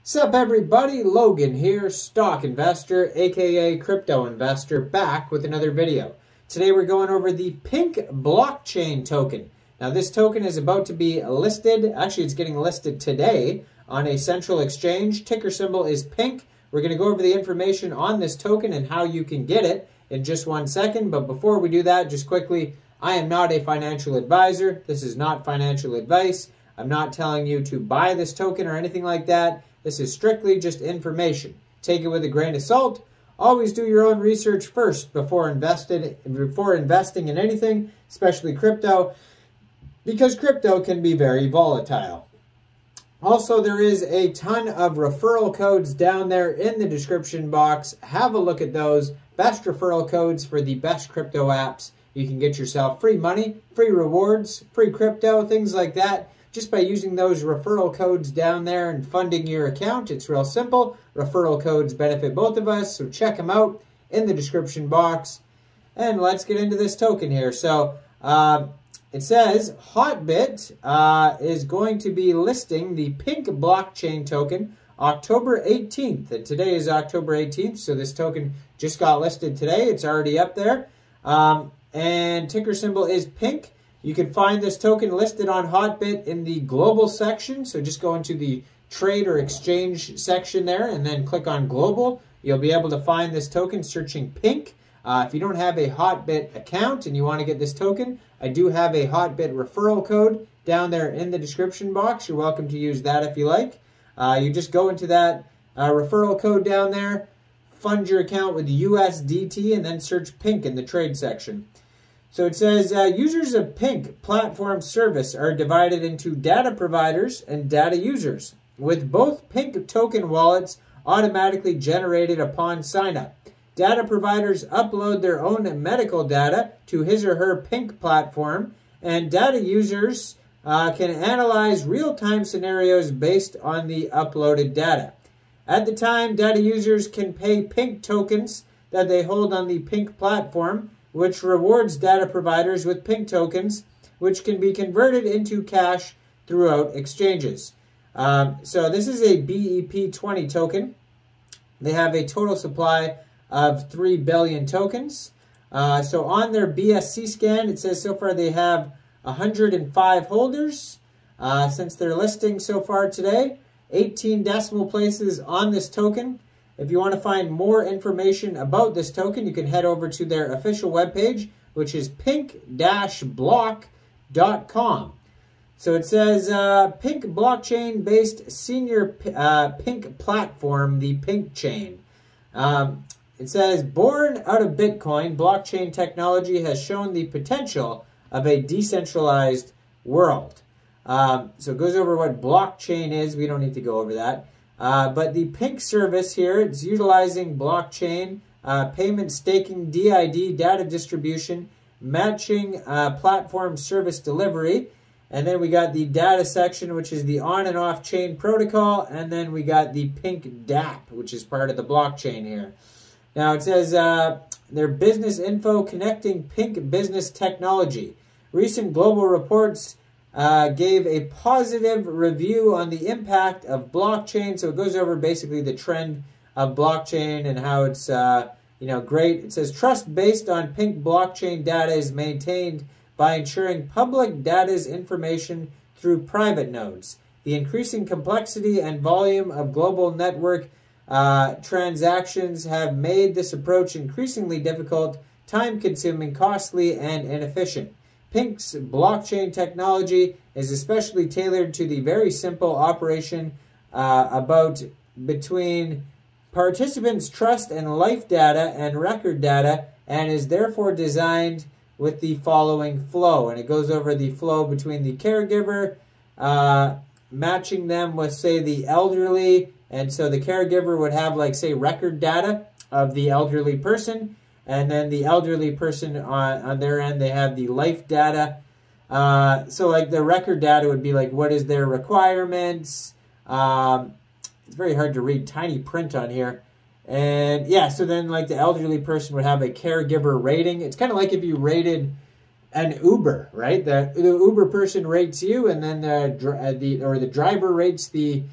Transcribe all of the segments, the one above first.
Sup everybody, Logan here, stock investor, aka crypto investor, back with another video. Today we're going over the Pink blockchain token. Now this token is about to be listed, actually it's getting listed today on a central exchange. Ticker symbol is Pink. We're going to go over the information on this token and how you can get it in just 1 second. But before we do that, just quickly, I am not a financial advisor. This is not financial advice. I'm not telling you to buy this token or anything like that. This is strictly just information. Take it with a grain of salt. Always do your own research first before investing in anything, especially crypto, because crypto can be very volatile. Also, there is a ton of referral codes down there in the description box. Have a look at those. Best referral codes for the best crypto apps. You can get yourself free money, free rewards, free crypto, things like that. Just by using those referral codes down there and funding your account. It's real simple. Referral codes benefit both of us, so check them out in the description box. And let's get into this token here. So it says Hotbit is going to be listing the Pink blockchain token October 18th. And today is October 18th, so this token just got listed today. It's already up there. And ticker symbol is Pink. You can find this token listed on Hotbit in the global section. So just go into the trade or exchange section there and then click on global. You'll be able to find this token searching Pink. If you don't have a Hotbit account and you want to get this token, I do have a Hotbit referral code down there in the description box. You're welcome to use that if you like. You just go into that referral code down there, fund your account with USDT, and then search Pink in the trade section. So it says, users of Pink platform service are divided into data providers and data users, with both Pink token wallets automatically generated upon sign-up. Data providers upload their own medical data to his or her Pink platform, and data users can analyze real-time scenarios based on the uploaded data. At the time, data users can pay Pink tokens that they hold on the Pink platform, which rewards data providers with Pink tokens, which can be converted into cash throughout exchanges. So this is a BEP20 token. They have a total supply of 3 billion tokens. So on their BSC scan, it says so far they have 105 holders since their listing so far today. 18 decimal places on this token. If you want to find more information about this token, you can head over to their official webpage, which is pink-block.com. So it says, Pink blockchain-based senior Pink platform, the Pink chain. It says, born out of Bitcoin, blockchain technology has shown the potential of a decentralized world. So it goes over what blockchain is. We don't need to go over that. But the Pink service here, it's utilizing blockchain, payment staking, DID, data distribution, matching platform service delivery. And then we got the data section, which is the on and off chain protocol. And then we got the Pink DApp, which is part of the blockchain here. Now it says their business info connecting Pink business technology. Recent global reports gave a positive review on the impact of blockchain. So it goes over basically the trend of blockchain and how it's great. It says trust based on Pink blockchain data is maintained by ensuring public data's information through private nodes. The increasing complexity and volume of global network transactions have made this approach increasingly difficult, time-consuming, costly, and inefficient. Pink's blockchain technology is especially tailored to the very simple operation between participants' trust and life data and record data, and is therefore designed with the following flow. And it goes over the flow between the caregiver, matching them with, say, the elderly. And so the caregiver would have, like, say, record data of the elderly person. And then the elderly person on their end, they have the life data. So like the record data would be like, what is their requirements? It's very hard to read, tiny print on here. And yeah, so then like the elderly person would have a caregiver rating. It's kind of like if you rated an Uber, right? The Uber person rates you, and then the driver rates the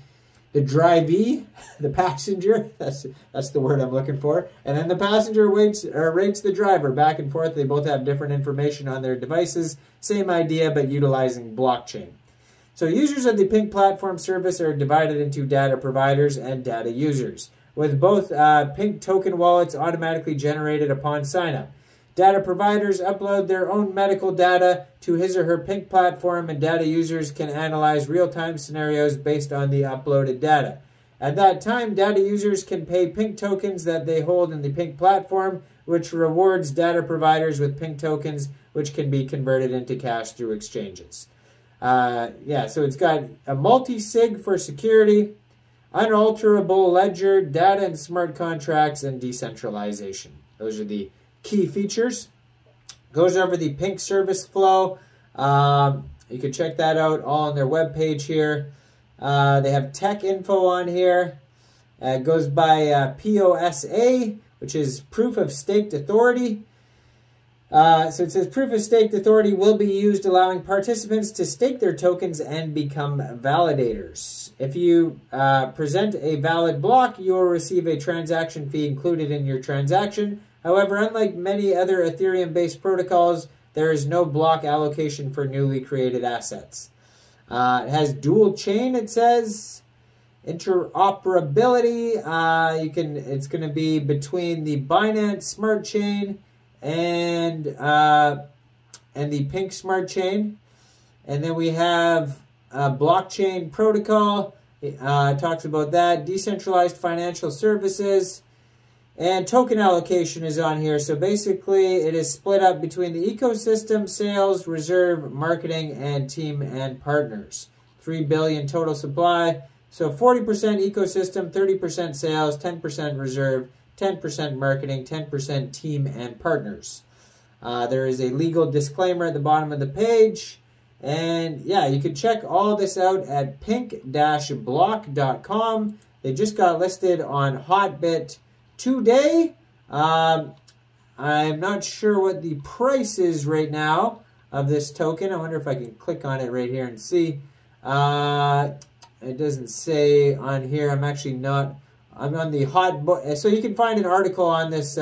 the drivee, the passenger, that's the word I'm looking for, and then the passenger rates the driver back and forth. They both have different information on their devices. Same idea, but utilizing blockchain. So users of the Pink platform service are divided into data providers and data users, with both Pink token wallets automatically generated upon sign-up. Data providers upload their own medical data to his or her Pink platform, and data users can analyze real-time scenarios based on the uploaded data. At that time, data users can pay Pink tokens that they hold in the Pink platform, which rewards data providers with Pink tokens, which can be converted into cash through exchanges. Yeah, so it's got a multi-sig for security, unalterable ledger, data and smart contracts, and decentralization. Those are the key features. Goes over the Pink service flow. You can check that out all on their webpage here. They have tech info on here. It goes by POSA, which is Proof of Staked Authority. So it says Proof of Staked Authority will be used, allowing participants to stake their tokens and become validators. If you present a valid block, you will receive a transaction fee included in your transaction. However, unlike many other Ethereum-based protocols, there is no block allocation for newly created assets. It has dual chain, it says. Interoperability, it's going to be between the Binance Smart Chain and the Pink Smart Chain. And then we have blockchain protocol. It talks about that. Decentralized financial services. And token allocation is on here. So basically, it is split up between the ecosystem, sales, reserve, marketing, and team and partners. 3 billion total supply. So 40% ecosystem, 30% sales, 10% reserve, 10% marketing, 10% team and partners. There is a legal disclaimer at the bottom of the page. And yeah, you can check all this out at pink-block.com. They just got listed on Hotbit today. I'm not sure what the price is right now of this token. I wonder if I can click on it right here and see. It doesn't say on here. I'm actually not. I'm on the Hotbit. So you can find an article on this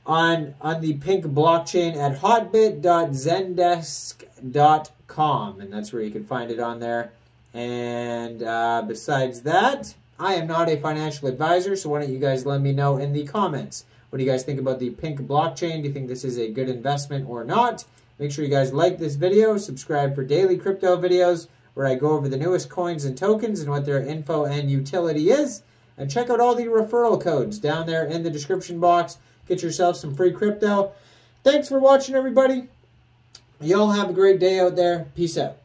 on the Pink blockchain at hotbit.zendesk.com, and that's where you can find it on there. And besides that, I am not a financial advisor, so why don't you guys let me know in the comments. What do you guys think about the Pink blockchain? Do you think this is a good investment or not? Make sure you guys like this video, subscribe for daily crypto videos where I go over the newest coins and tokens and what their info and utility is. And check out all the referral codes down there in the description box. Get yourself some free crypto. Thanks for watching, everybody. Y'all have a great day out there. Peace out.